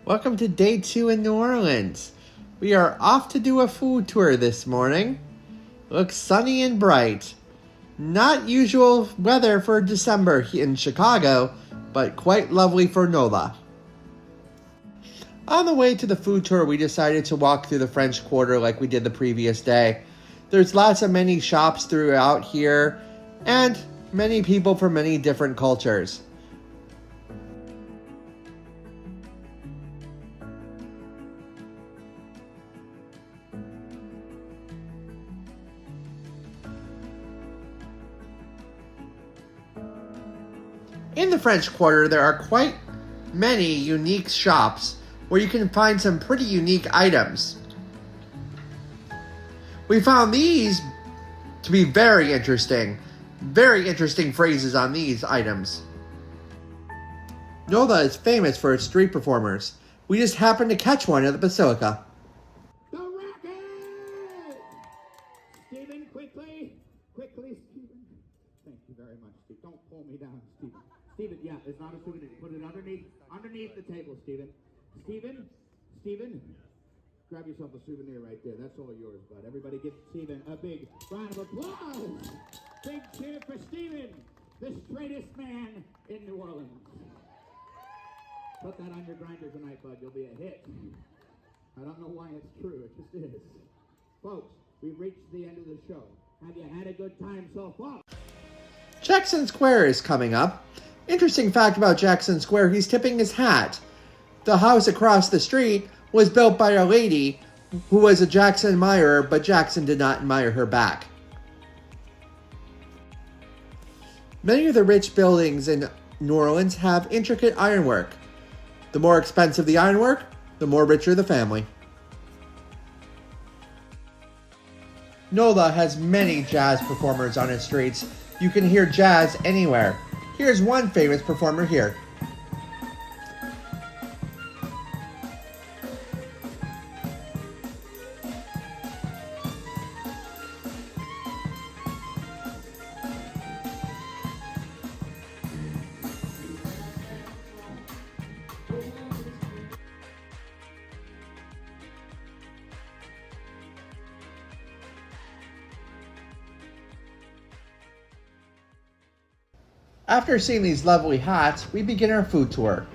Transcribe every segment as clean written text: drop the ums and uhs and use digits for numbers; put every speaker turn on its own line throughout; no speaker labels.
Welcome to day 2 in New Orleans. We are off to do a food tour this morning. Looks sunny and bright. Not usual weather for December in Chicago, but quite lovely for NOLA. On the way to the food tour, we decided to walk through the French Quarter like we did the previous day. There's lots of many shops throughout here, and many people from many different cultures. In the French Quarter, there are quite many unique shops where you can find some pretty unique items. We found these to be very interesting phrases on these items. NOLA is famous for its street performers. We just happened to catch one at the Basilica.
The racket! Stephen, quickly, Stephen. Thank you very much, Steve. Don't pull me down, Stephen. Stephen, yeah, it's not a souvenir. Put it underneath the table, Stephen. Stephen, grab yourself a souvenir right there. That's all yours, bud. Everybody give Stephen a big round of applause. Big cheer for Stephen, the straightest man in New Orleans. Put that on your grinder tonight, bud. You'll be a hit. I don't know why it's true. It just is. Folks, we've reached the end of the show. Have you had a good time so far?
Jackson Square is coming up. Interesting fact about Jackson Square, he's tipping his hat. The house across the street was built by a lady who was a Jackson admirer, but Jackson did not admire her back. Many of the rich buildings in New Orleans have intricate ironwork. The more expensive the ironwork, the more richer the family. NOLA has many jazz performers on its streets. You can hear jazz anywhere. Here's one famous performer here. After seeing these lovely hats, we begin our food tour.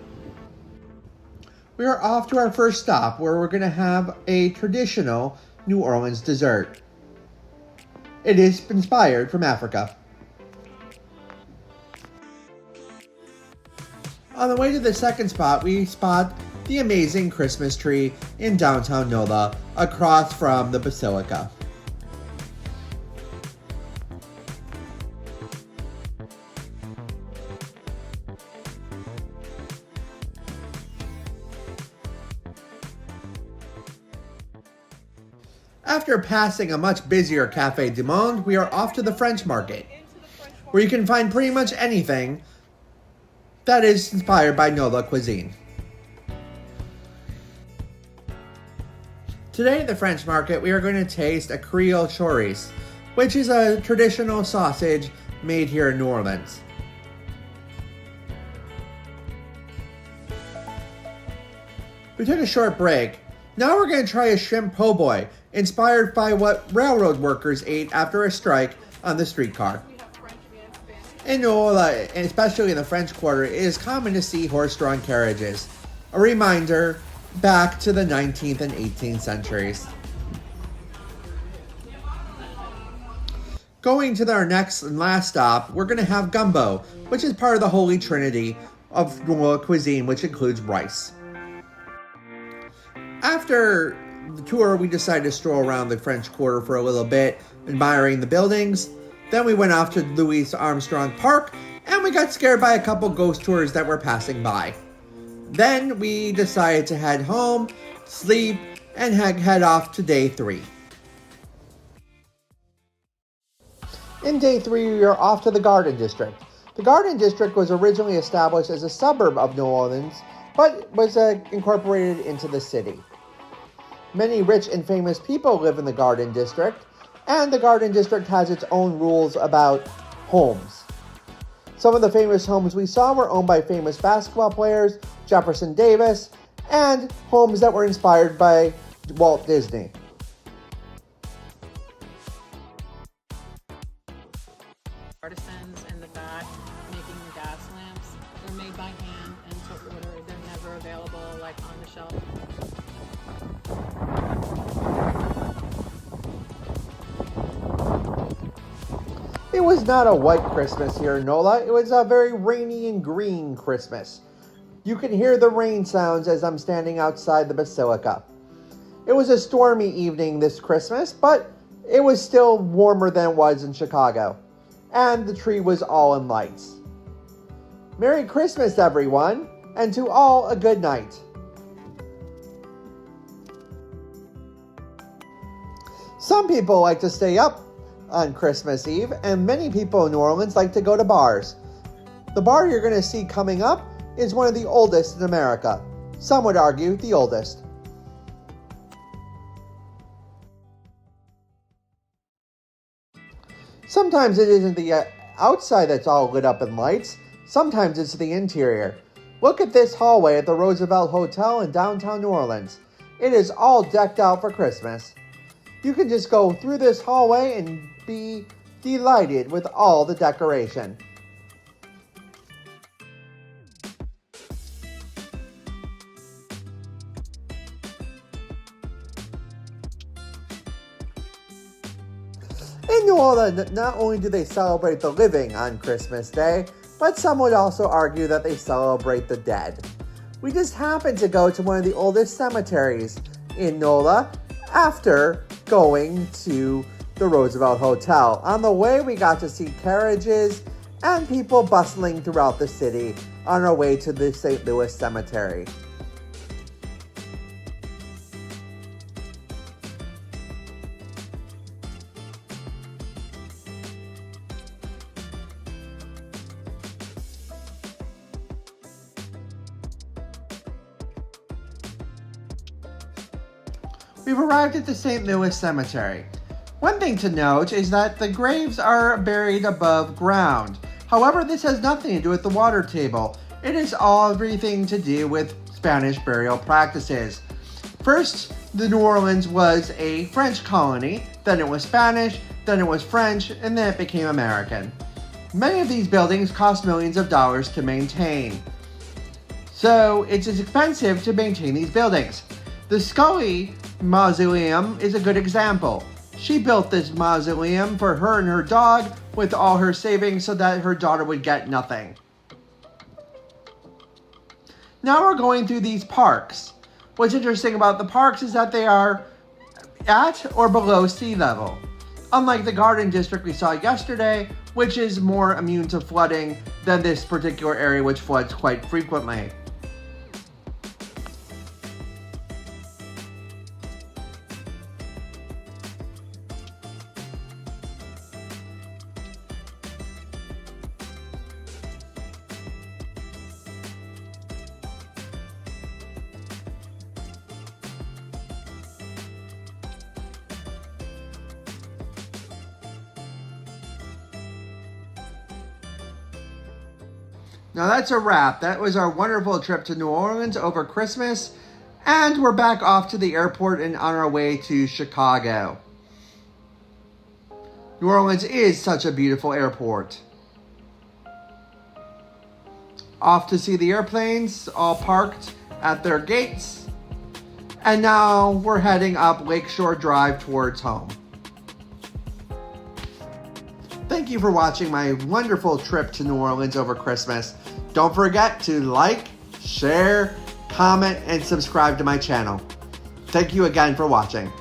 We are off to our first stop where we're going to have a traditional New Orleans dessert. It is inspired from Africa. On the way to the second spot, we spot the amazing Christmas tree in downtown NOLA across from the Basilica. After passing a much busier Café du Monde, we are off to the French market, where you can find pretty much anything that is inspired by NOLA cuisine. Today at the French market, we are going to taste a Creole chorizo, which is a traditional sausage made here in New Orleans. We took a short break. Now we're going to try a shrimp po' boy, inspired by what railroad workers ate after a strike on the streetcar. In NOLA, and especially in the French Quarter, it is common to see horse-drawn carriages. A reminder back to the 19th and 18th centuries. Going to our next and last stop, we're going to have gumbo, which is part of the Holy Trinity of NOLA cuisine, which includes rice. After the tour, we decided to stroll around the French Quarter for a little bit, admiring the buildings. Then we went off to Louis Armstrong Park, and we got scared by a couple ghost tours that were passing by. Then we decided to head home, sleep, and head off to day 3. In day 3, we are off to the Garden District. The Garden District was originally established as a suburb of New Orleans, but was incorporated into the city. Many rich and famous people live in the Garden District, and the Garden District has its own rules about homes. Some of the famous homes we saw were owned by famous basketball players Jefferson Davis, and homes that were inspired by Walt Disney.
Artisans in the back making the gas lamps. They're made by hand and to order. They're never available like on the shelf.
It was not a white Christmas here in NOLA. It was a very rainy and green Christmas. You can hear the rain sounds as I'm standing outside the Basilica. It was a stormy evening this Christmas, but it was still warmer than it was in Chicago. And the tree was all in lights. Merry Christmas, everyone, and to all a good night. Some people like to stay up on Christmas Eve, and many people in New Orleans like to go to bars. The bar you're going to see coming up is one of the oldest in America. Some would argue the oldest. Sometimes it isn't the outside that's all lit up in lights. Sometimes it's the interior. Look at this hallway at the Roosevelt Hotel in downtown New Orleans. It is all decked out for Christmas. You can just go through this hallway and be delighted with all the decoration. In New Orleans, not only do they celebrate the living on Christmas Day, but some would also argue that they celebrate the dead. We just happened to go to one of the oldest cemeteries in NOLA after going to the Roosevelt Hotel. On the way, we got to see carriages and people bustling throughout the city on our way to the St. Louis Cemetery. We've arrived at the St. Louis Cemetery. One thing to note is that the graves are buried above ground. However, this has nothing to do with the water table. It is everything to do with Spanish burial practices. First, the New Orleans was a French colony, then it was Spanish, then it was French, and then it became American. Many of these buildings cost millions of dollars to maintain. So it's expensive to maintain these buildings. The Scully Mausoleum is a good example. She built this mausoleum for her and her dog with all her savings so that her daughter would get nothing. Now we're going through these parks. What's interesting about the parks is that they are at or below sea level. Unlike the Garden District we saw yesterday, which is more immune to flooding than this particular area, which floods quite frequently. Now that's a wrap. That was our wonderful trip to New Orleans over Christmas, and we're back off to the airport and on our way to Chicago. New Orleans is such a beautiful airport. Off to see the airplanes, all parked at their gates, and now we're heading up Lakeshore Drive towards home. Thank you for watching my wonderful trip to New Orleans over Christmas. Don't forget to like, share, comment, and subscribe to my channel. Thank you again for watching.